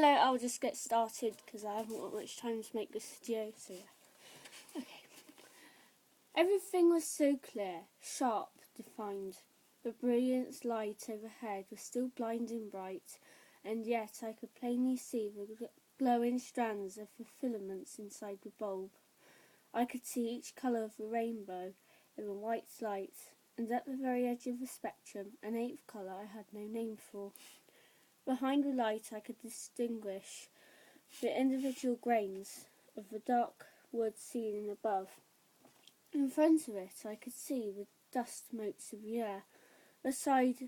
Hello, I'll just get started because I haven't got much time to make this video, so yeah. Okay. Everything was so clear, sharp, defined. The brilliant light overhead was still blinding bright, and yet I could plainly see the glowing strands of the filaments inside the bulb. I could see each colour of the rainbow in the white light, and at the very edge of the spectrum, an eighth colour I had no name for. Behind the light I could distinguish the individual grains of the dark wood ceiling above. In front of it I could see the dust motes of the air, the sides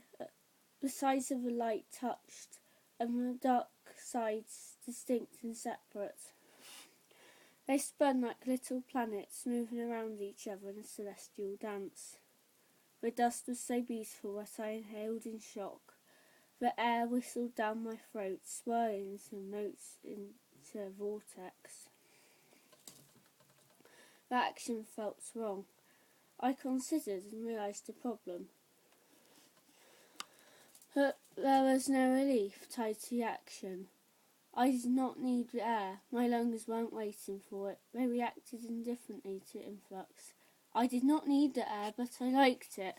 of the light touched, and the dark sides distinct and separate. They spun like little planets moving around each other in a celestial dance. The dust was so beautiful that I inhaled in shock. The air whistled down my throat, swirling some notes into a vortex. The action felt wrong. I considered and realised the problem. But there was no relief tied to the action. I did not need the air. My lungs weren't waiting for it. They reacted indifferently to influx. I did not need the air, but I liked it.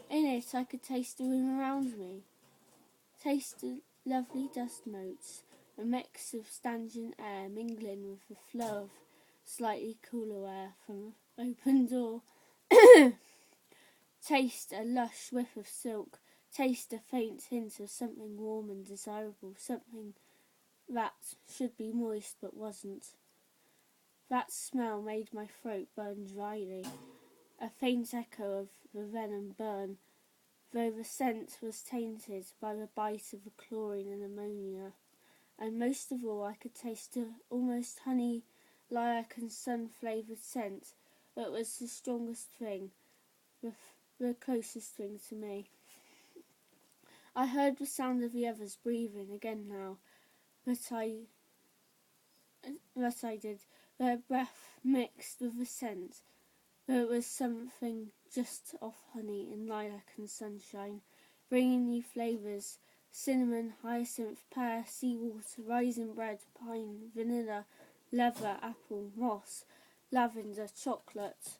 In it I could taste the room around me. Taste the lovely dust motes, a mix of Stangian air mingling with the flow of slightly cooler air from the open door. Taste a lush whiff of silk. Taste a faint hint of something warm and desirable, something that should be moist but wasn't. That smell made my throat burn dryly, a faint echo of the venom burn, though the scent was tainted by the bite of the chlorine and ammonia. And most of all I could taste the almost honey, lilac and sun-flavoured scent that was the strongest thing, the closest thing to me. I heard the sound of the others breathing again now, but I did. Their breath mixed with the scent. There was something just off honey and lilac and sunshine, bringing new flavours: cinnamon, hyacinth, pear, seawater, raisin bread, pine, vanilla, leather, apple, moss, lavender, chocolate.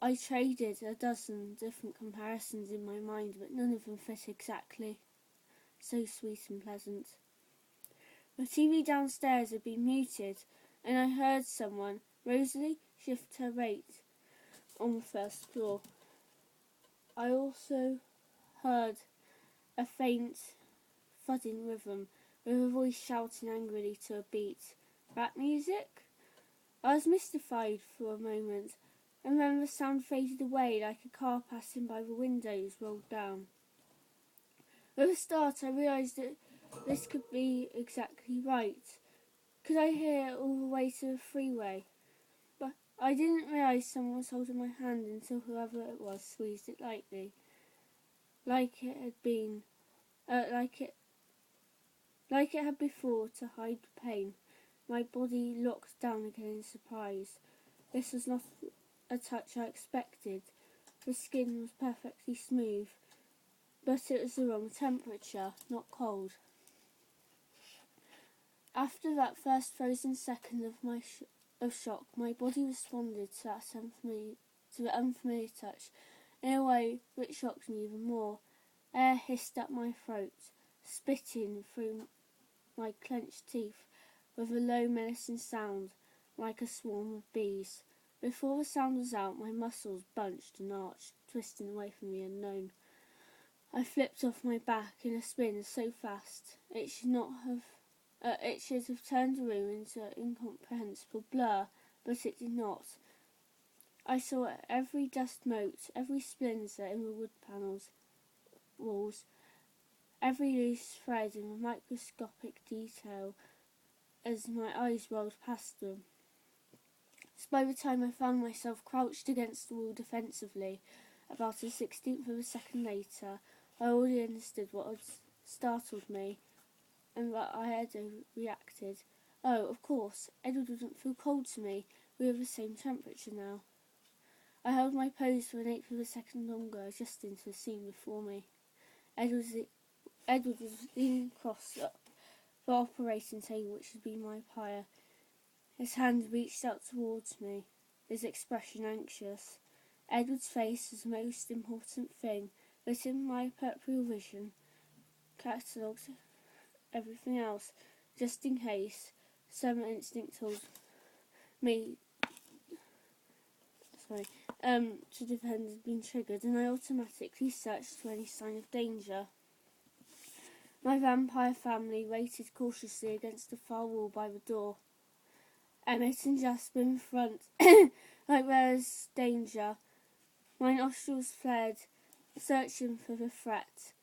I traded a dozen different comparisons in my mind, but none of them fit exactly. So sweet and pleasant. The TV downstairs had been muted, and I heard someone, Rosalie, shift her weight on the first floor. I also heard a faint thudding rhythm, with a voice shouting angrily to a beat. Rap music? I was mystified for a moment, and then the sound faded away like a car passing by the windows rolled down. With a start I realised that this could be exactly right. Could I hear it all the way to the freeway? But I didn't realise someone was holding my hand until whoever it was squeezed it lightly, like it had before, to hide the pain. My body locked down again in surprise. This was not a touch I expected. The skin was perfectly smooth, but it was the wrong temperature, not cold. After that first frozen second of shock, my body responded to the unfamiliar touch in a way that shocked me even more. Air hissed up my throat, spitting through my clenched teeth with a low menacing sound like a swarm of bees. Before the sound was out, my muscles bunched and arched, twisting away from the unknown. I flipped off my back in a spin so fast it should have turned the room into an incomprehensible blur, but it did not. I saw every dust mote, every splinter in the wood walls, every loose thread in a microscopic detail as my eyes rolled past them. So by the time I found myself crouched against the wall defensively, about a 16th of a second later, I already understood what had startled me, and that I had reacted. Oh, of course, Edward wouldn't feel cold to me. We were the same temperature now. I held my pose for an eighth of a second longer, adjusting to the scene before me. Edward was leaning across the operating table, which would be my pyre. His hand reached out towards me, his expression anxious. Edward's face was the most important thing, but in my peripheral vision, catalogued everything else, just in case. Some instinct told me to defend had been triggered, and I automatically searched for any sign of danger. My vampire family waited cautiously against the far wall by the door. Emmett and Jasper in front, like there's danger. My nostrils flared, searching for the threat.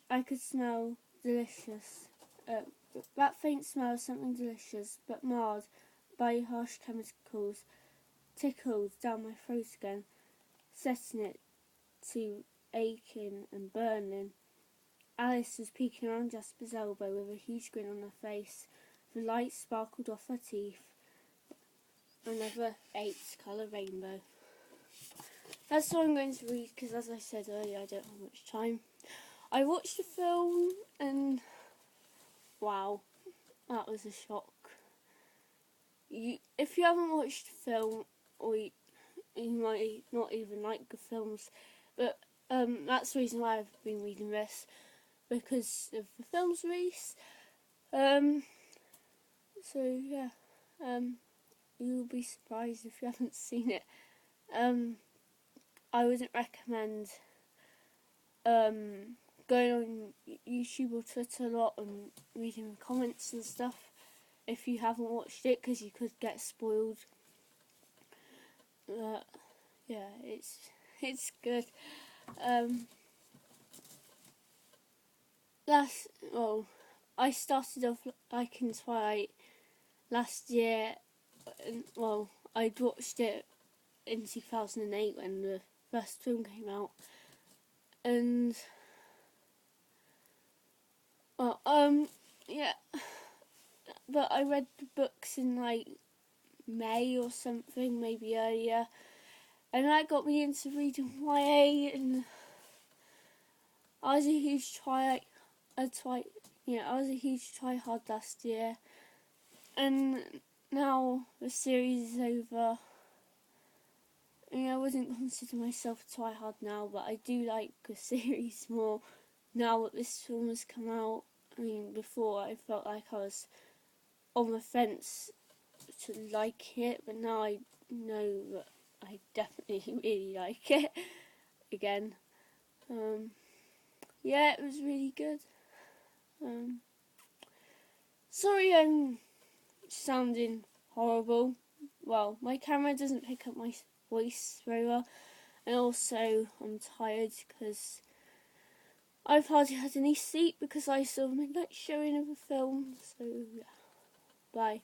I could smell delicious. That faint smell of something delicious, but marred by harsh chemicals, tickled down my throat again, setting it to aching and burning. Alice was peeking around Jasper's elbow with a huge grin on her face. The light sparkled off her teeth. Another 8-colour rainbow. That's all I'm going to read because, as I said earlier, I don't have much time. I watched the film and wow, that was a shock. If you haven't watched the film, or you might not even like the films, but that's the reason why I've been reading this, because of the film's release. So yeah, you'll be surprised if you haven't seen it. I wouldn't recommend going on YouTube or Twitter a lot and reading the comments and stuff if you haven't watched it, because you could get spoiled. Yeah, it's good. I started off liking Twilight last year, and I'd watched it in 2008 when the first film came out, and yeah, but I read the books in like May or something, maybe earlier, and that got me into reading YA, and I was a huge tryhard last year, and now the series is over. I wouldn't consider myself a tryhard now, but I do like the series more now that this film has come out. Before I felt like I was on the fence to like it, but now I know that I definitely really like it again. Yeah, it was really good. Sorry I'm sounding horrible. Well, my camera doesn't pick up my voice very well, and also I'm tired because I've hardly had any sleep because I saw the midnight showing of a film. So yeah, bye.